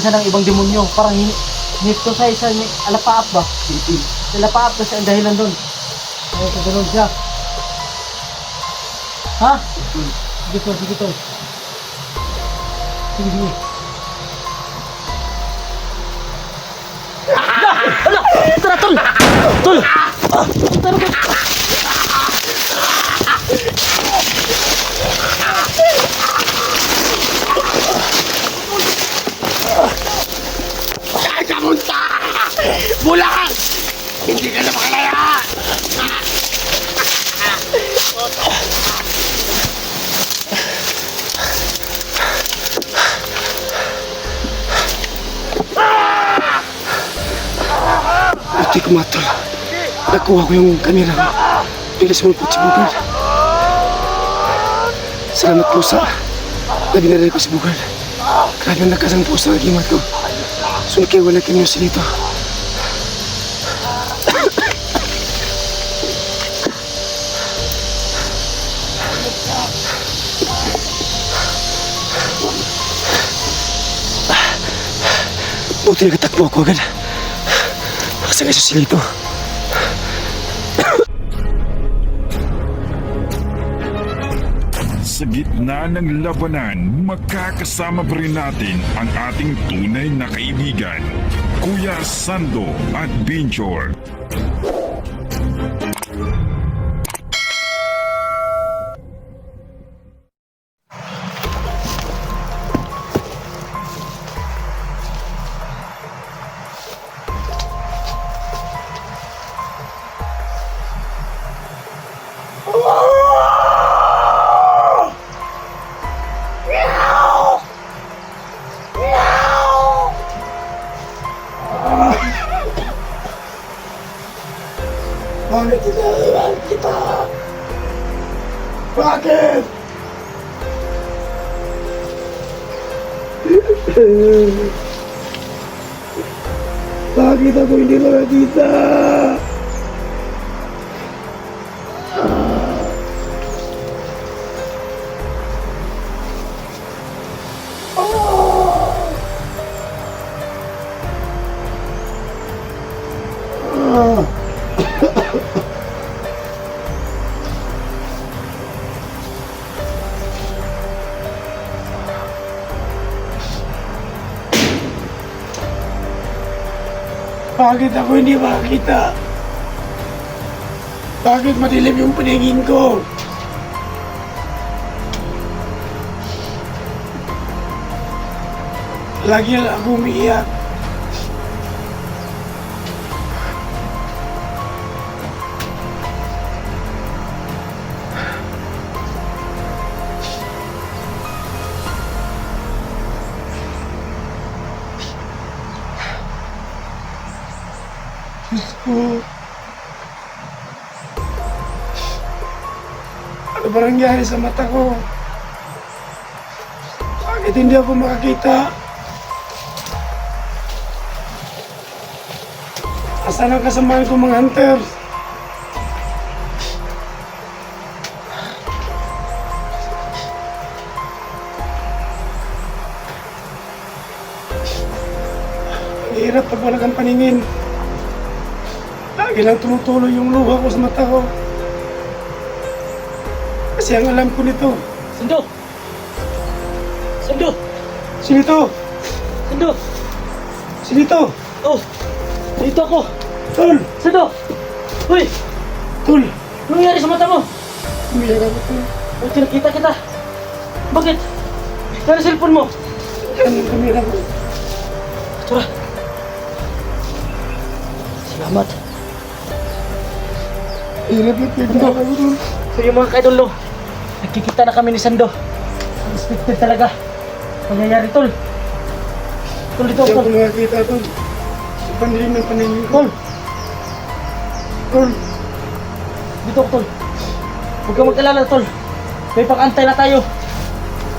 Isa ng ibang demonyo, parang hinipto sa isa, alapaap ba? Alapaap kasi ang dahilan doon. Ay, kaganoon siya. Ha? Sige tol, sige tol. Sige, sige. Hala! Tara tol! Tol! Tara tol! Saan ka punta? Bulacan! Hindi ka na makalaya! Buti ko matol. Nakuha ko yung kamera ko. Bilis mo po si Bugard. Salamat po sa nabinalay ko si Bugard. Grabe ang lakas ang puso ng agimat ko. Sunod kayo wala kayo si dito. Buti nagatakbo ako agad. Masa kayo sila ito. Sa gitna ng labanan, magkakasama pa rin natin ang ating tunay na kaibigan, Kuya Sando at Binchor. Bakit tinaiwan kita? Bakit? Bakit ako hindi makakita? Bakit ako hindi makakita? Bakit madilim yung paningin ko? Lagi lang ako umiiyak. Ano ba nangyari sa mata ko? Bakit hindi ako makakita? Asan ang kasamaan ko mga hunter? Ang hirap pag wala kang paningin. Lagi lang tumutuloy yung luha ko sa mata ko. Kasi ang alam ko nito. Sando! Sando! Sino ito? Sando! Sino ito? Oh! Dito ako! Tol! Sando! Uy! Tol! Anong nangyari sa mata mo? Umiyak ako, Tol. Uy, tinakita kita! Bakit? Kaya cellphone mo? Yan ang kamera ko. Tura! Salamat! Hirap na pinag ako, Tol. So yung mga kaidolo, nagkikita na kami ni Sando. Unexpected talaga. Pangyayari, tol. Tol, dito, Hindi tol. ako nakakita, Tol. Sa pandilim ng paningin ko. Tol, Tol! dito, tol. Huwag kang mag-alala, tol. May pag-antay na tayo.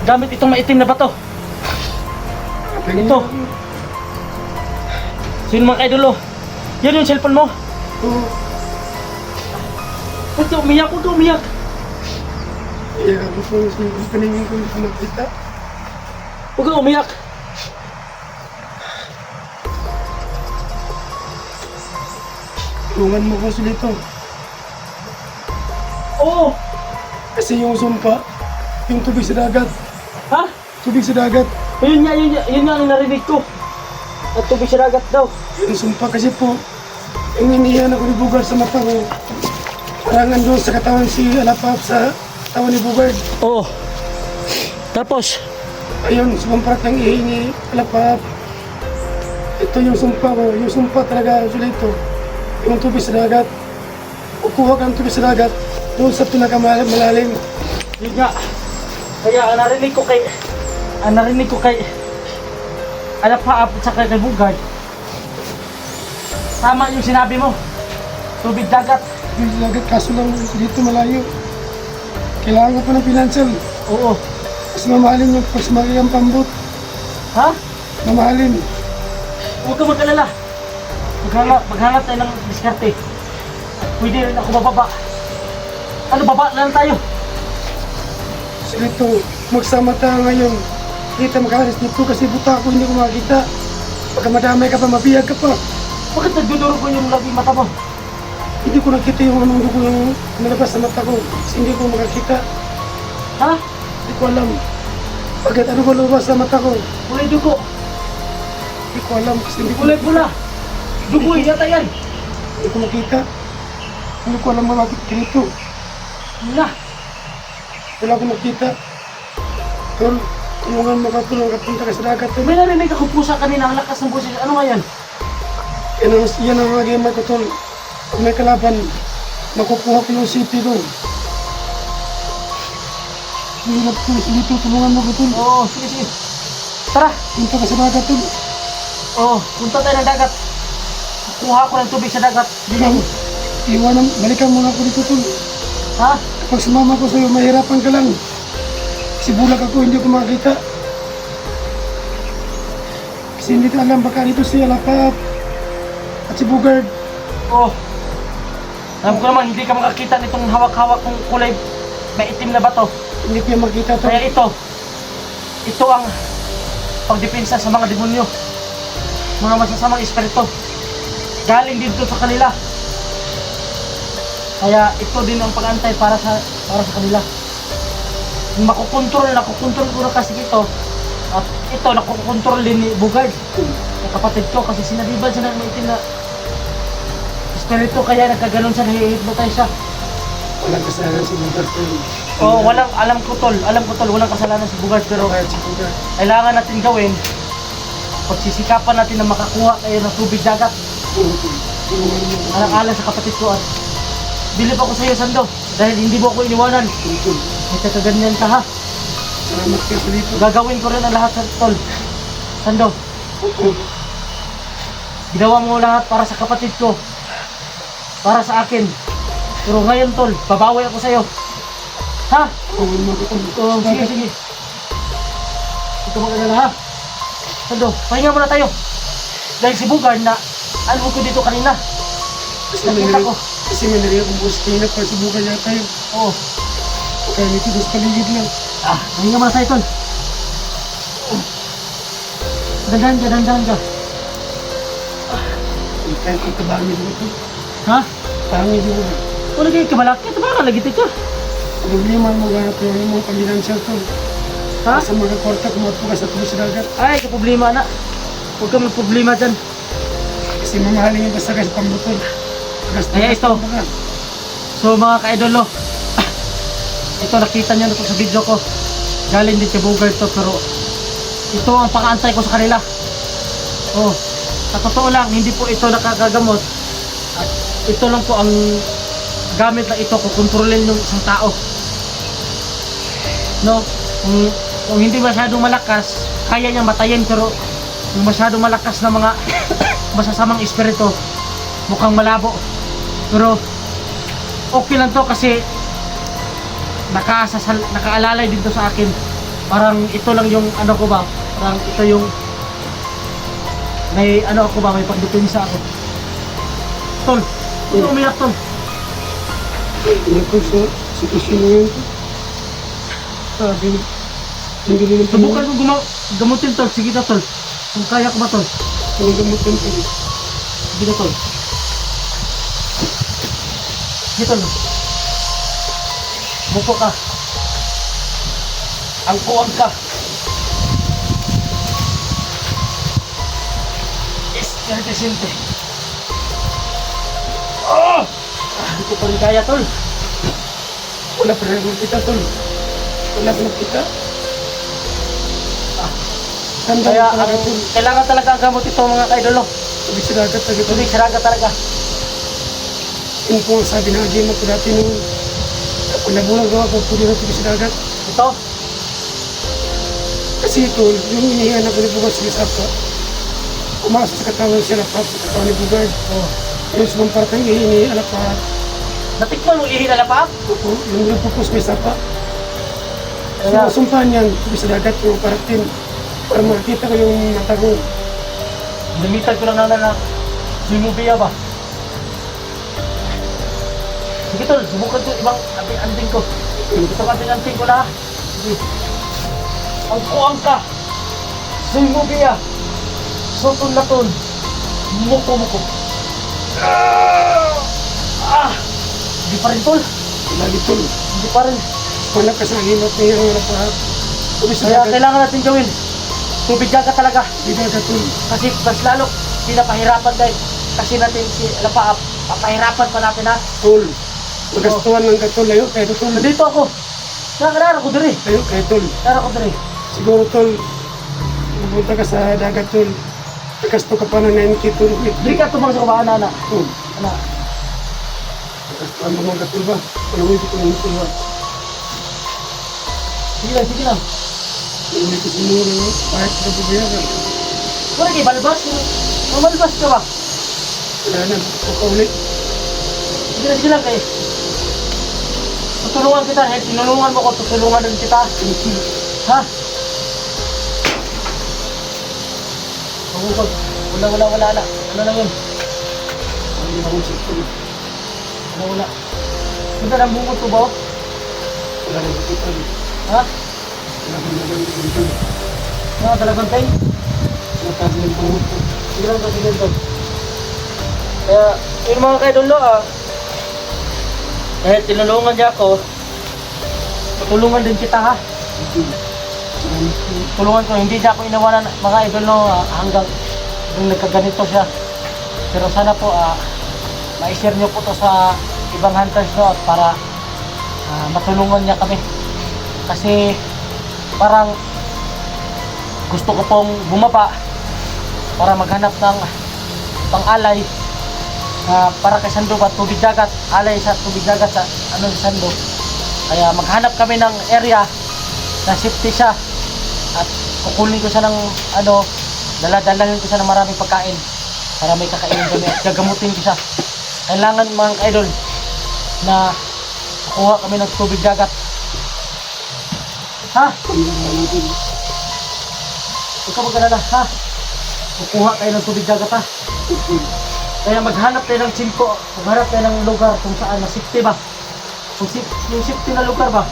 Gamit itong maitim na bato. Ito. Sino mga kaidolo? Yan yung cellphone mo. Oo. Huwag ka umiyak, huwag ka umiyak. Iyak ako, Tol. Sa paningin ko hindi ko makita. Huwag ka umiyak. Tulungan mo ko Solito. Oo! Kasi yung sumpa, yung tubig sa dagat. Ha? Tubig sa dagat. Yun nga ang narinig ko. At tubig sa dagat daw. Yung sumpa kasi po, yung iniyan ako ni Bugard sa mata ko. Parang andun sa katawan si Alapap sa katawan ni Bugard. Oo. Tapos, Ayun, sumamparat ng ihi ni Alapap. Ito yung sumpa ko. Yung sumpa talaga, Solito. Yung tubig sa dagat. Kukuha ka ng tubig sa dagat. Doon sa pinakamalalim. yun nga. Kaya ang narinig ko kay Alapap at saka kay Bugard. Tama yung sinabi mo. Tubig dagat. Tubig sa dagat, kaso lang dito malayo. Kailangan ko pa ng financial. Oo. Mas mamahalin yung pagsamagay ang pambot. Ha? Mamahalin. Huwag ka mag-alala. Maghanap tayo ng diskarte. Pwede rin ako bababa. Ano, baba na lang tayo. Solito, magsama tayo ngayon. Kita makahalis dito kasi buta ako, hindi ko makakita. Pagka madamay ka pa, mabiyag ka pa. Bakit nagduduro ko yung lagi mata mo? Hindi ko nakita yung anong dugo yung nalabas sa mata ko. Kasi hindi ko makakita. Ha? Hindi ko alam. Bakit ano ba lumabas sa mata ko? Kulay dugo. Hindi ko alam kasi hindi ko, Kulay pula. Dugo yata yan. hindi ko makita. Hindi ko alam bakit ganito. Na. Wala ko makita. Tol, tulungan mo ka tulong kapunta ka sa dagat. Tol. May narinig ako pusa kanina. Ang lakas ng pusa. Ano nga yan? Yan ang mga gamer ko, Tol. Pag may kalaban, makukuha ko yung CP doon. Hirap ko, dito, tulungan mo ko, Tol. Oo, sige, sige. Tara. Punta ka sa dagat, Tol. Oo, punta tayo ng dagat. Kuha ko ng tubig sa dagat. Ikaw, iwanan, balikan mo nga ako dito, Tol. Ha? Kapag sumama ko sa'yo, mahirapan ka lang. Kasi bulag ako, hindi ko makakita. Kasi hindi ko alam, baka dito si Alapap at si Bugard. Oo. Alam ko naman, hindi ka makakita nitong hawak-hawak kong kulay maitim na bato. Hindi ko yung makita, Tol. Kaya ito ang pagdepensa sa mga demonyo. Mga masasamang espiritu. Galing dito sa kanila. Kaya ito din ang pag-antay para sa kanila. Nakukontrol ko na kasi ito. At ito nakukontrol din ni Bugard. Ang kapatid ko kasi sinabiban siya ng maitim na espiritu kaya nagkaganon siya, nahihypnotize siya. Walang kasalanan si Bugard, Tol. Oo, alam ko tol, walang kasalanan si Bugard pero Kahit si Bugard. kailangan natin gawin pagsisikapan natin na makakuha tayo ng tubig dagat. Tulungan mo ko. Alang-alang sa kapatid ko at bilib ako sa iyo, Sando, dahil hindi mo ako iniwanan. Tol. May kakaganyan ka ha. Salamat kayo sa dito. Gagawin ko rin ang lahat sa tol. Sando, ginawa mo lahat para sa kapatid ko. Para sa akin. Pero ngayon tol, babawi ako sa iyo. Ha? Tulungan mo ko, Tol. Oo, sige, sige. Ito mag-alala ha. Sando, pahinga muna tayo. Dahil si Bugard na ano ko dito kanina. Nakita ko. Kasi may narinig akong bus kanina pa si Bugard yata yun. Oo. Kaya nito sa paligid lang. Pahinga muna tayo tol. Dandan ka. Kaya kung kabangin mo ito. Ha? Pangin mo. Wala kayo kabalakit. Baka nalagit ka. Problema mo ganap yung mga pambinansya to. Ha? Sa mga kwarta kumapo ka sa tulo sa dagat. Ay, kaproblema na. Huwag kang magproblema dyan. Kasi mamahalin yung basta kasi pambutol. Kaya ito. So mga ka-idolo, ito nakita nyo na ito sa video ko. Galing din kay Bugard to pero ito ang pang-antay ko sa kanila. Oh, sa totoo lang, hindi po ito nakagagamot. At ito lang po ang gamit na ito kung kontrolin yung isang tao. No? Kung hindi masyadong malakas, kaya niyang matayin pero yung masyadong malakas na mga masasamang espiritu, mukhang malabo. Pero okay lang to kasi nakaalalay dito sa akin. Parang ito lang yung ano ko ba? Parang ito yung may ano ako ba? May pagdepensa ako. Tol, huwag kang umiyak tol. Hindi ko sa sitwasyon mo yun. Sabi, hindi rin ito. Subukan mo gamutin tol. Sige na tol. Kung kaya ko ba tol? Anong gamutin ko? Sige na tol. Sige tol. Mupo ka. Ang kuwang ka. Espiritisinte. Oh! Hindi ko pa rin kaya tol. Wala pa rin kita, tol. Wala pa rin kita. Tanda Kaya mo talaga, ang, tol. kailangan talaga ang gamot ito mga kaidolo. Tubig sa dagat talaga, tol. Tubig saraga talaga. Yun po ang sabi ng agima ko dati nung paglabunan ko ako puli ng tubig sa dagat. Ito. Kasi ito, yung inihanap ko ni Bugard sa Lisapa, pumasok sa katawan siya lapap sa katawan ni Bugard. Oh. Yung sumamparatang inihalapap. Natikman mo ihin na pa? Opo, yung nagpupus may sapa. Kaya, Sumpaan yan, tubig sa dagat yung paratin. Para makita ko yung mata ko. limitan ko lang na sinubiya ba? Sige tol, subukan ko ibang anting ko. Ito anting ko na. Sige. Ang kuwang ka. Sinubiya. Sotun na tol. Muko. Hindi pa rin tol. Lagi tol. Hindi pa rin. Malakas ang himat niya yung lapap. Tubig sa Kaya dagat, kailangan natin gawin. Tubig dagat talaga. di dagat tol. Kasi mas lalo pinapahirapan tayo. Kasi natin si Lapaap, papahirapan pa natin ha. Tol. Magastuhan ng katol ayo, kaya tol. Nandito ako. Nakarara ko diri. Ayo, kaya tol. Nara ko diri. Siguro tol, pupunta ka sa dagat tol. Nagasto ka pa ng 9K tol. Diri ka tumang sa kumahan na. Tol, Ana. nagastuhan mo mga katol ba? Paluwi ko ng tol ba? Sige lang. Paluwi ko sa mga na, kahit ka bubayaran. Wala kay balbas. Mamalbas ka ba? Wala na, pagkauli. Sige lang kay. Tutulungan kita. Tinulungan mo ko. Tutulungan din kita. Ha? Pagukod. Wala. Ano lang yun? Hindi na akong sakto. Wala. Punta ng bungod ko ba? Wala na bakit tol. Ha? Wala akong nagawin tol. Mga talagang tayo. Natag ng pangod tol. Sige lang kasi ganito. Kaya, yun mga kaidolo dahil tinulungan niya ako, tutulungan din kita ha. Salamat po. Tulungan ko, hindi niya ako inawanan mga idolo hanggang nung nagkaganito siya. Pero sana po, ma-share niyo po to sa ibang hunters no, at para matulungan niya kami. Kasi parang gusto ko pong bumaba para maghanap ng pang-alay para kay Sando ba tubig dagat, alay sa tubig dagat sa sa Sando. Kaya maghanap kami ng area na safety siya at kukunin ko siya ng dala-dalahin ko siya ng maraming pagkain para may kakainin kami at gagamutin ko siya. Kailangan mga idol na kukuha kami ng tubig dagat. Ha? Huwag ka mag-alala, ha? Kukuha tayo ng tubig dagat, ha? Kaya maghanap tayo ng simpo, maghanap tayo ng lugar kung saan na safety ba? Kung yung safety na lugar ba?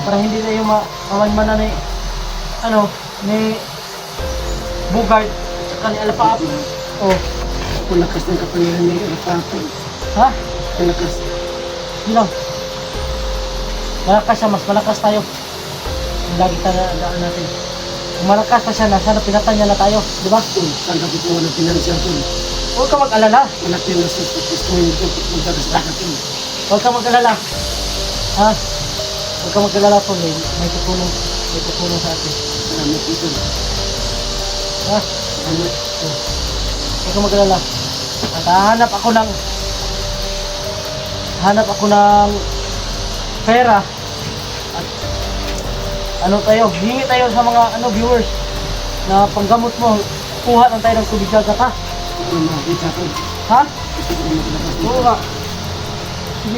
Para hindi tayo mamanmanan ni ni Bugard at saka ni Alapaap. Oh, Kung lakas ng kapangyarihan niya, napapal. ha? Ang lakas. Yun lang. Malakas siya, mas malakas tayo. Yung lagi daan natin. Kung malakas pa siya, sana pinatay niya na tayo, di ba? Tol, saan ka kukuha ng financial tol? Huwag ka mag-alala. Malaki na sa pagkistuhin ito, magdagas dagat tol. Huwag ka mag-alala. Ha? Huwag ka mag-alala po. May tutulong sa atin. Salamat po tol. Ha? Salamat. Huwag ka mag-alala. At hanap ako ng pera. At hingi tayo sa mga viewers na panggamot mo. Kuha lang tayo ng tubig dagat, ha? Kung makita ko, Ha? gusto ko maglabas Oo nga.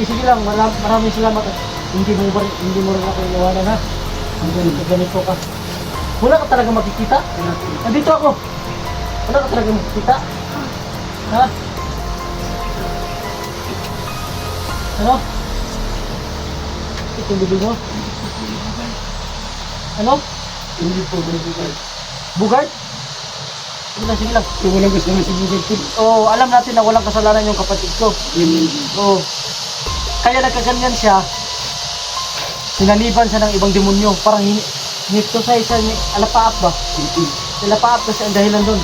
Sige lang. Maraming salamat. Hindi mo rin ako inawanan, ha? Hanggang ganito ka. Wala ka talaga makikita? Nandito ako. Wala ka talaga makikita? Ha? Ano? Ito yung bibig mo? Ano? Hindi po, Bugard. Bugard? Sige lang. Kung walang gusto nga si Bugard tol, Oo, alam natin na walang kasalanan yung kapatid ko. yun yun. Oo. Kaya nagkaganyan siya, sinaniban siya ng ibang demonyo. Parang hiniptosay siya ni Alapaap ba? Alapaap na siya ang dahilan doon.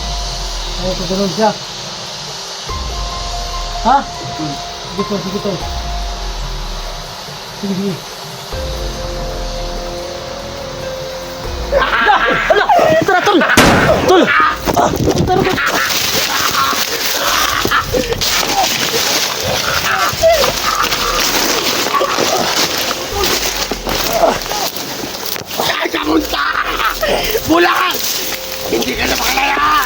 Kaya kaganoon siya. Ha? Sige tol, sige tol. Sige, sige. Hala! Tara tol! Tol! Tara tol! Kamunta! Bulakan! Hindi ka na makalaya!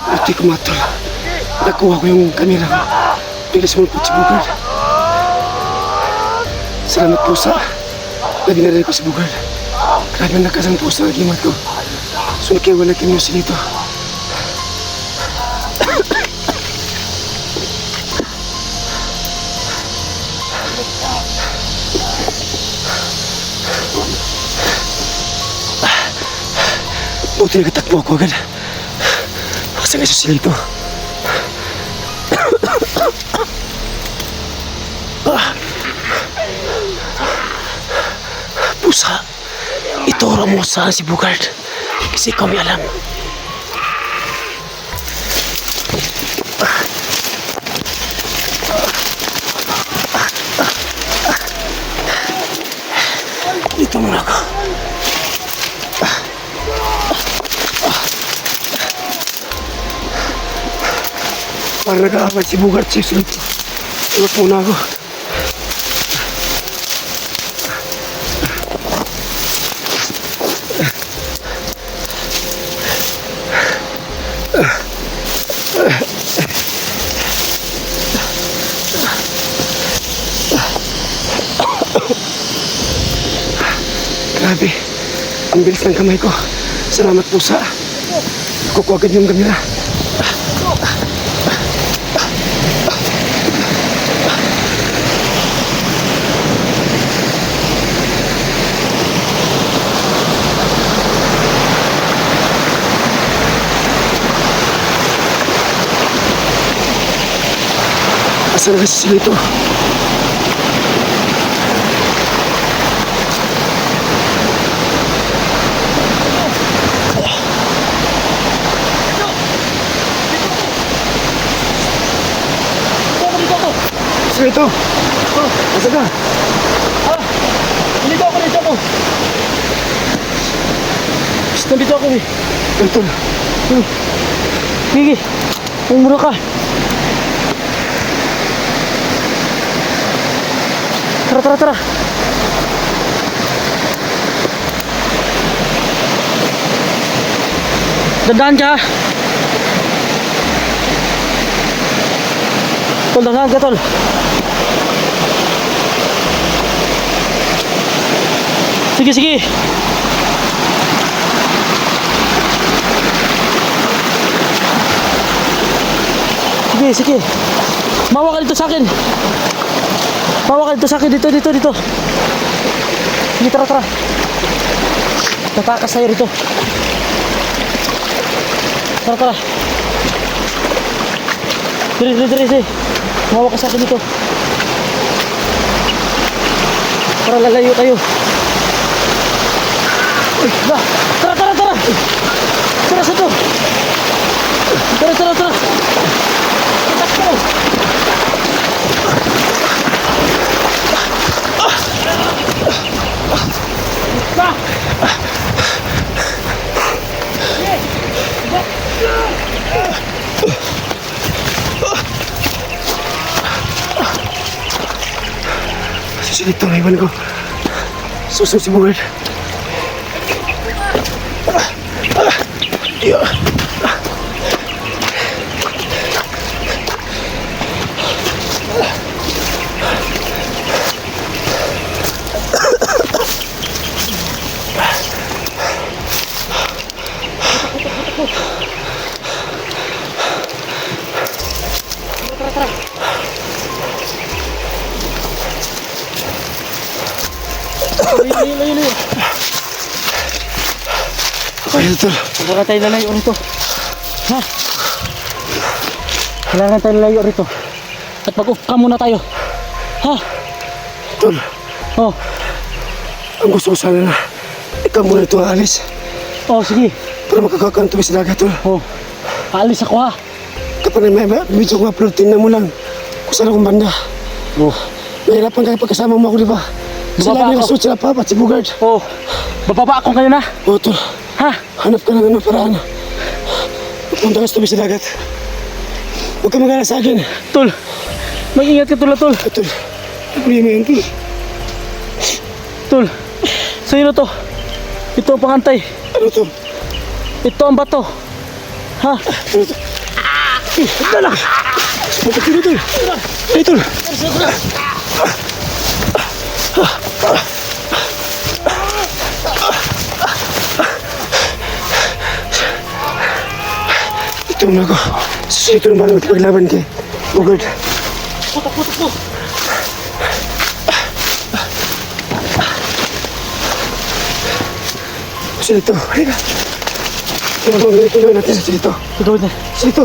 Buti ko matol. Nakuha ko yung kamera ko. Bigla sumulpot si Bugard. Salamat pusa. Nabinaril ko si Bugard. Grabe ang lakas ang pusa ng gimat ko. Sunod kayo wala kami yung sinito. Buti nagatakbo ako agad. Kasi nga susilito. Pusa, ituro mo saan si Bugard. Kasi kami alam. Dito muna ako. Parang nag-aabay si Bugard sa sulit. Tulog muna ako. Grabe, ang bilis ng kamay ko. Salamat pusa. Kukuha agad yung kamera. Asan na si Silito? Silito! Asan ka? Dito ako, dito ako. Basta nandito ako eh. Tol. Sige, umuro ka. Tara, tara, tara. Dandaan ka. Tol, dandaan ka, tol. Sige, sige. Sige, sige. Mawa ka dito sa akin. Mawa ka dito sa akin. Dito, dito, dito. Sige, tara, tara. Tatakas tayo rito. Tara, tara. Diri, diri, diri, diri. Mawa ka sa akin dito. Para lalayo tayo. Uy, ba? Tara, tara, tara. Tara, sa to. Tara, tara, tara. Takbo. Silito na iwan ko. Susunod si Bugard. Layo. Ayun, tol. Kailangan tayo lalayo rito. Ha? Kailangan tayo lalayo rito. At mag-ufka muna tayo. Ha? Tol, Oh. ang gusto ko sana na ikaw muna ito aalis Oh, sige. para makakakanto sa dagat, tol. Oh. Aalis ako ha. Kapag may video ko upload, tingnan mo lang kung saan akong banda. Oh. Mahirapan ka pagkasama mo ako, di ba? Sila Bumaba may ako. gusto sila Papa at si Bugard. Oh. Bababa ako ngayon ha. Oo, tol. Ha? Hanap ka na ng paraan. Punta ka sa tabi sa dagat. Huwag ka mag-alala sa akin. Tol. Mag-ingat ka tol. Tol, problema yan, tol. Tol. Sa'yo na to. Ito ang pangantay. Ano to? Ito ang bato. Ha? Ano to? Dala! Bakit sino, tol? Ay, tol! Ito na ako. Susito na ba paglaban kay Bugard? Putok mo. Silito, halika. Ganito na natin sa Silito. Ito na. Silito!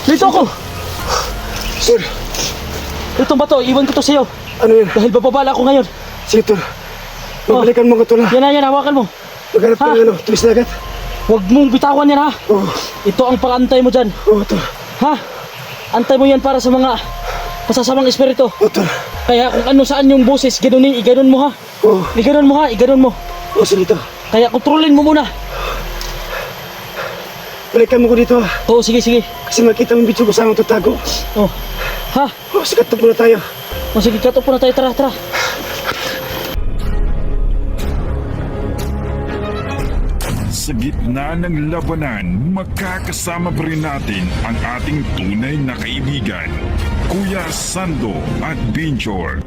Dito ako. Sir, Itong bato. Iwan ko to sa'yo. ano yun? Dahil bababala ako ngayon. Silito, mabalikan mo ko ito na. Yan. Hawakan mo. Maghanap ka Ha? ng ano, tuwis na agad. Huwag mong bitawan yan ha. Oo, Ito ang pangantay mo dyan. oo, tol. Ha? Antay mo yan para sa mga masasamang espiritu. Oo, tol. Kaya kung ano saan yung boses, iganon mo ha. Oo, Iganon mo. oo, Silito. Kaya kontrolin mo muna. Balikan mo ko dito ha. Oo, sige. Kasi makita mo yung video ko saan ako tatago. Oh. Ha? Oo, sikat muna tayo. O sige, katok po na tayo. Tara. Sa gitna ng labanan, magkakasama pa rin natin ang ating tunay na kaibigan, Kuya Sando at Binjor.